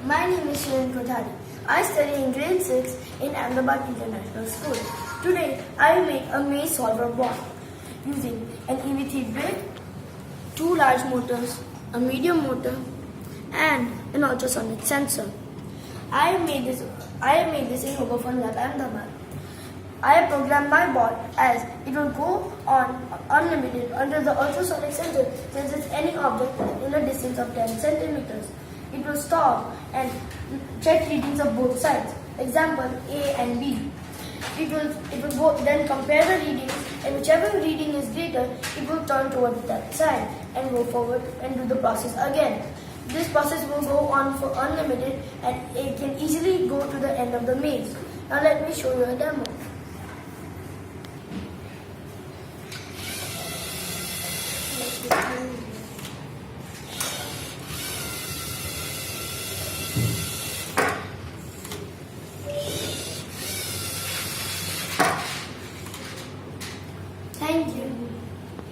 My name is Shirin Kothari. I study in grade 6 in Ahmedabad International School. Today, I will make a maze solver ball using an EV3 brick, two large motors, a medium motor, and an ultrasonic sensor. I have made this in Hobofun Lab Ahmedabad. I have programmed my ball as it will go on unlimited until the ultrasonic sensor senses any object in a distance of 10 centimeters. It will stop and check readings of both sides. Example A and B. It will then compare the readings, and whichever reading is greater, it will turn towards that side and go forward and do the process again. This process will go on for unlimited, and it can easily go to the end of the maze. Now let me show you a demo. Thank you.